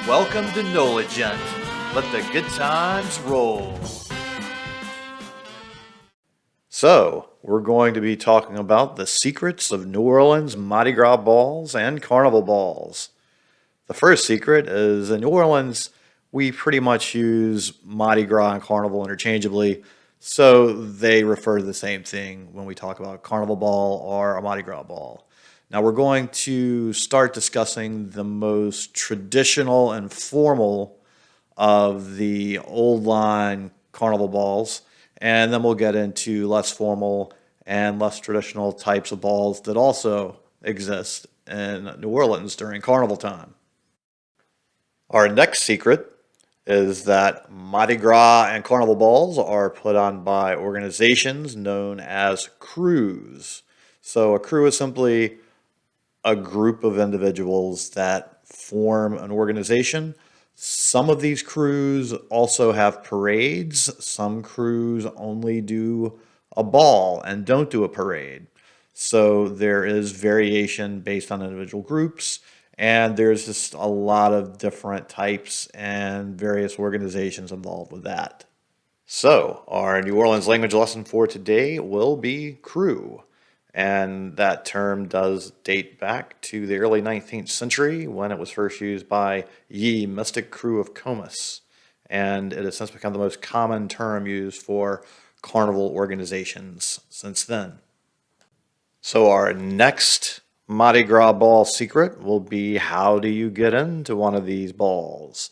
Welcome to NOLA, gent. Let the good times roll. So, we're going to be talking about the secrets of New Orleans Mardi Gras balls and carnival balls. The first secret is in New Orleans, we pretty much use Mardi Gras and carnival interchangeably, so they refer to the same thing when we talk about a carnival ball or a Mardi Gras ball. Now we're going to start discussing the most traditional and formal of the old line carnival balls, and then we'll get into less formal and less traditional types of balls that also exist in New Orleans during carnival time. Our next secret is that Mardi Gras and carnival balls are put on by organizations known as crews. So a crew is simply a group of individuals that form an organization. Some of these crews also have parades. Some crews only do a ball and don't do a parade. So there is variation based on individual groups, and there's just a lot of different types and various organizations involved with that. So our New Orleans language lesson for today will be crew. And that term does date back to the early 19th century when it was first used by ye mystic crew of Comus. And it has since become the most common term used for carnival organizations since then. So our next Mardi Gras ball secret will be, how do you get into one of these balls?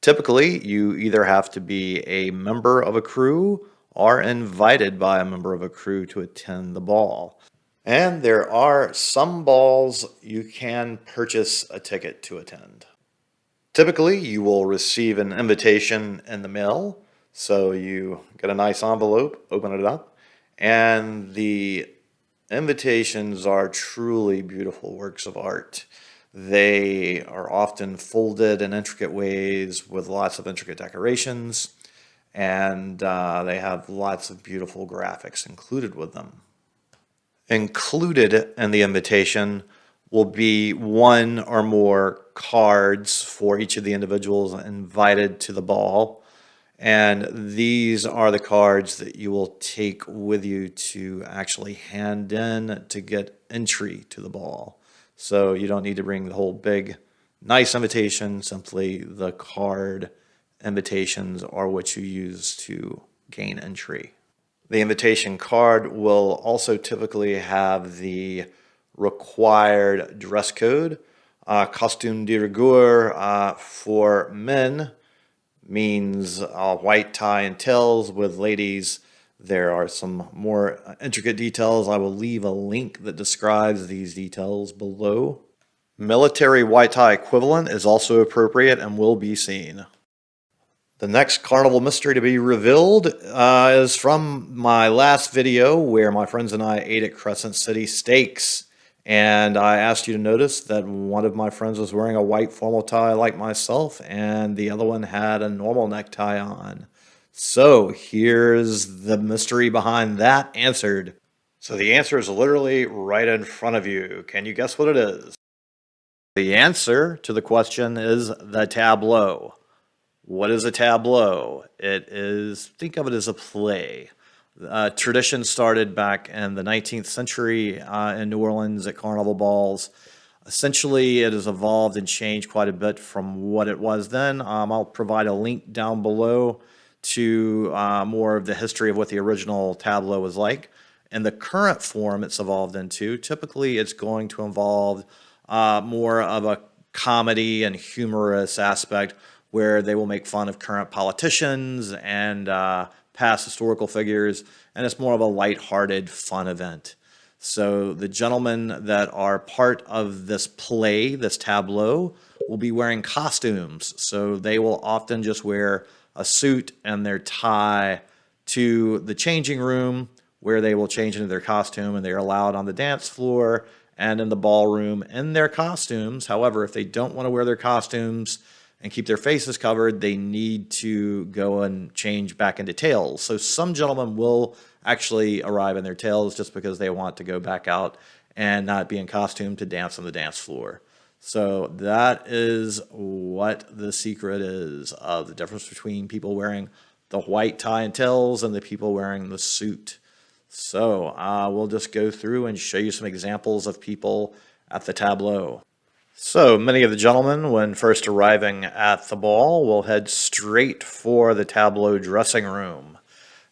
Typically, you either have to be a member of a crew or invited by a member of a crew to attend the ball. And there are some balls you can purchase a ticket to attend. Typically, you will receive an invitation in the mail, so you get a nice envelope, open it up, and the invitations are truly beautiful works of art. They are often folded in intricate ways with lots of intricate decorations, and they have lots of beautiful graphics included with them. Included in the invitation will be one or more cards for each of the individuals invited to the ball, and these are the cards that you will take with you to actually hand in to get entry to the ball. So you don't need to bring the whole big, nice invitation, simply the card invitations are what you use to gain entry. The invitation card will also typically have the required dress code. Costume de rigueur for men means white tie and tails. With ladies, there are some more intricate details. I will leave a link that describes these details below. Military white tie equivalent is also appropriate and will be seen. The next carnival mystery to be revealed is from my last video where my friends and I ate at Crescent City Steaks. And I asked you to notice that one of my friends was wearing a white formal tie like myself, and the other one had a normal necktie on. So here's the mystery behind that answered. So the answer is literally right in front of you. Can you guess what it is? The answer to the question is the tableau. What is a tableau? It is, think of it as a play. Tradition started back in the 19th century in New Orleans at carnival balls. Essentially, it has evolved and changed quite a bit from what it was then. I'll provide a link down below to more of the history of what the original tableau was like. In the current form it's evolved into, typically it's going to involve more of a comedy and humorous aspect, where they will make fun of current politicians and past historical figures, and it's more of a lighthearted, fun event. So the gentlemen that are part of this play, this tableau, will be wearing costumes. So they will often just wear a suit and their tie to the changing room, where they will change into their costume, and they are allowed on the dance floor and in the ballroom in their costumes. However, if they don't want to wear their costumes and keep their faces covered, they need to go and change back into tails. So some gentlemen will actually arrive in their tails just because they want to go back out and not be in costume to dance on the dance floor. So that is what the secret is of the difference between people wearing the white tie and tails and the people wearing the suit. So we'll just go through and show you some examples of people at the tableau. So many of the gentlemen, when first arriving at the ball, will head straight for the tableau dressing room.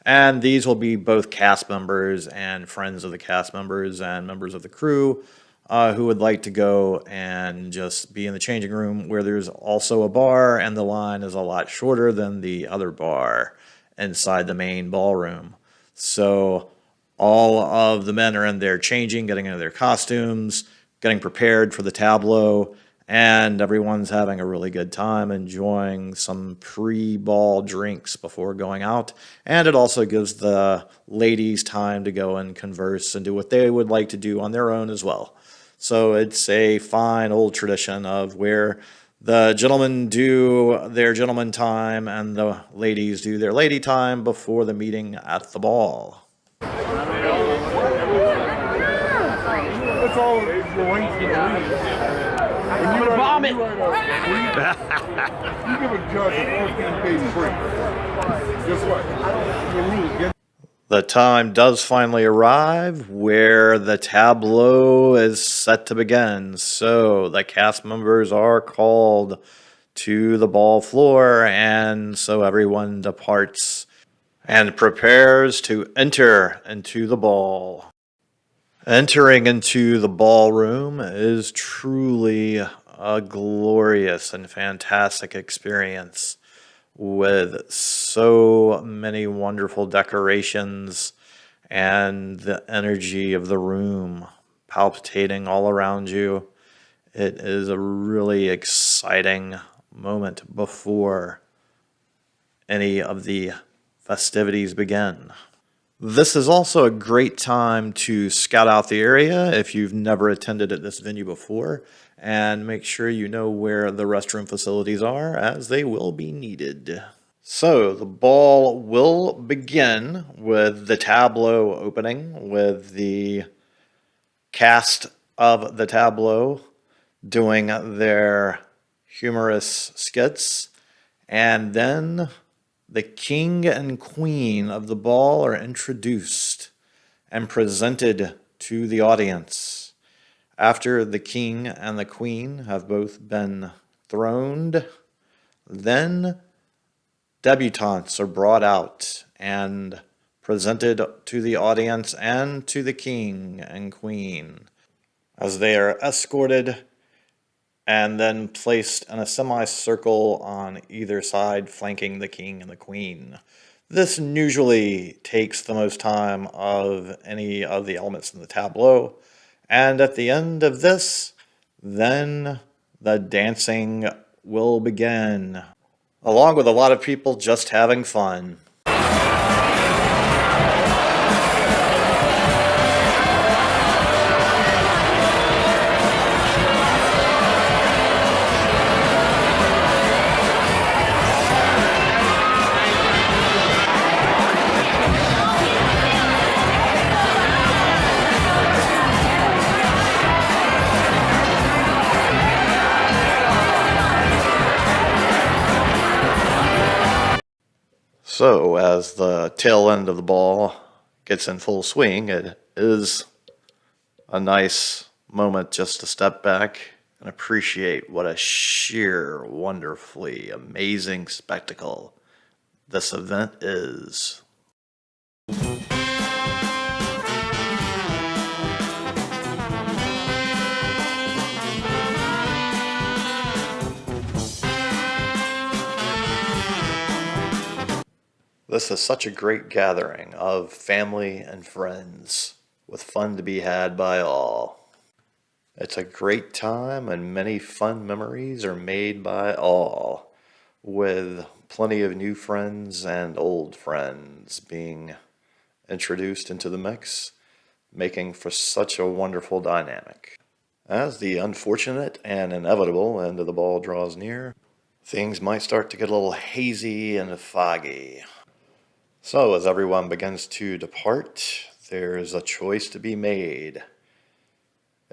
And these will be both cast members and friends of the cast members and members of the crew who would like to go and just be in the changing room, where there's also a bar and the line is a lot shorter than the other bar inside the main ballroom. So all of the men are in there changing, getting into their costumes, getting prepared for the tableau, and everyone's having a really good time, enjoying some pre-ball drinks before going out. And it also gives the ladies time to go and converse and do what they would like to do on their own as well. So it's a fine old tradition of where the gentlemen do their gentleman time and the ladies do their lady time before the meeting at the ball. That's all your rank for when you bomb it. You give a judge a 15-page brief. Guess what? The time does finally arrive where the tableau is set to begin. So the cast members are called to the ball floor, and so everyone departs and prepares to enter into the ball. Entering into the ballroom is truly a glorious and fantastic experience, with so many wonderful decorations and the energy of the room palpitating all around you. It is a really exciting moment before any of the festivities begin. This is also a great time to scout out the area if you've never attended at this venue before, and make sure you know where the restroom facilities are, as they will be needed. So the ball will begin with the tableau opening, with the cast of the tableau doing their humorous skits, and then the king and queen of the ball are introduced and presented to the audience. After the king and the queen have both been throned, then debutantes are brought out and presented to the audience and to the king and queen, as they are escorted and then placed in a semicircle on either side, flanking the king and the queen. This usually takes the most time of any of the elements in the tableau, and at the end of this, then the dancing will begin, along with a lot of people just having fun. So, as the tail end of the ball gets in full swing, it is a nice moment just to step back and appreciate what a sheer, wonderfully amazing spectacle this event is. This is such a great gathering of family and friends, with fun to be had by all. It's a great time, and many fun memories are made by all, with plenty of new friends and old friends being introduced into the mix, making for such a wonderful dynamic. As the unfortunate and inevitable end of the ball draws near, things might start to get a little hazy and foggy. So as everyone begins to depart, there's a choice to be made.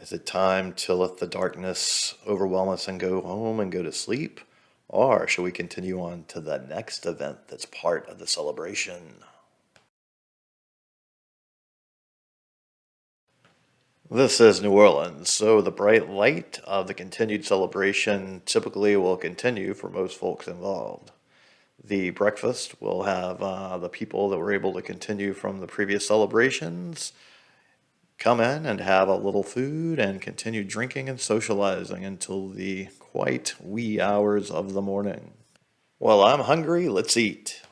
Is it time to let the darkness overwhelm us and go home and go to sleep? Or shall we continue on to the next event that's part of the celebration? This is New Orleans, so the bright light of the continued celebration typically will continue for most folks involved. The breakfast will have the people that were able to continue from the previous celebrations come in and have a little food and continue drinking and socializing until the quite wee hours of the morning. Well, I'm hungry. Let's eat.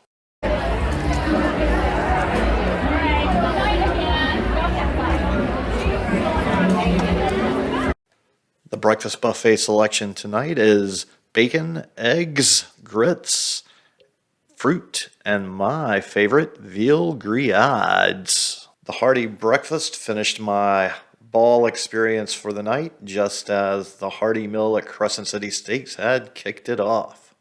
The breakfast buffet selection tonight is bacon, eggs, grits, fruit, and my favorite, veal grillades. The hearty breakfast finished my ball experience for the night, just as the hearty meal at Crescent City Steaks had kicked it off.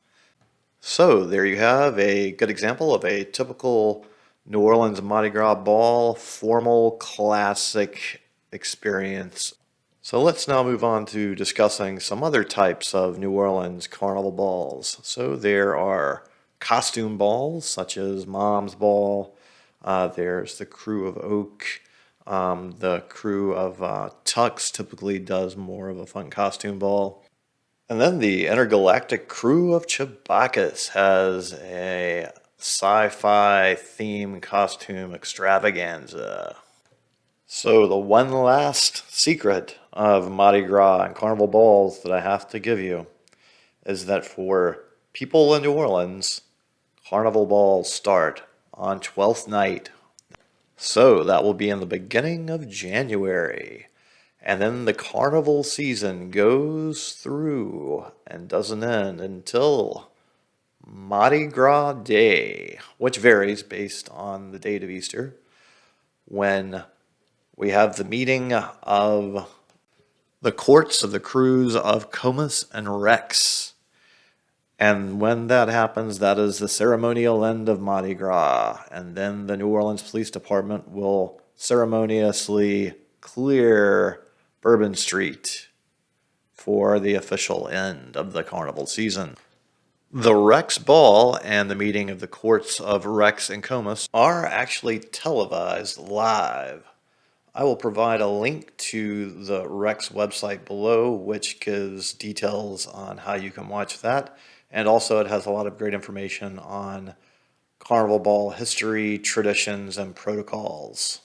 So there you have a good example of a typical New Orleans Mardi Gras ball, formal, classic experience. So let's now move on to discussing some other types of New Orleans carnival balls. So there are costume balls, such as Mom's Ball. There's the Crew of Oak. The Crew of Tux typically does more of a fun costume ball. And then the Intergalactic Crew of Chewbacca's has a sci-fi theme costume extravaganza. So the one last secret of Mardi Gras and carnival balls that I have to give you is that for people in New Orleans, carnival balls start on 12th night. So that will be in the beginning of January. And then the carnival season goes through and doesn't end until Mardi Gras Day, which varies based on the date of Easter, when we have the meeting of the courts of the crews of Comus and Rex. And when that happens, that is the ceremonial end of Mardi Gras. And then the New Orleans Police Department will ceremoniously clear Bourbon Street for the official end of the carnival season. The Rex Ball and the meeting of the courts of Rex and Comus are actually televised live. I will provide a link to the Rex website below, which gives details on how you can watch that. And also it has a lot of great information on carnival ball history, traditions, and protocols.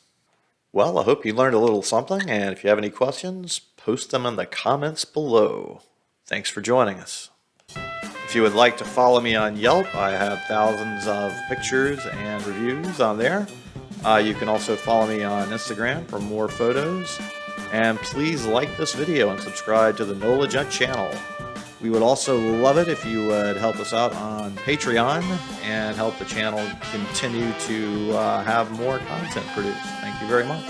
Well, I hope you learned a little something, and if you have any questions, post them in the comments below. Thanks for joining us. If you would like to follow me on Yelp, I have thousands of pictures and reviews on there. You can also follow me on Instagram for more photos. And please like this video and subscribe to the NOLA channel. We would also love it if you would help us out on Patreon and help the channel continue to have more content produced. Thank you very much.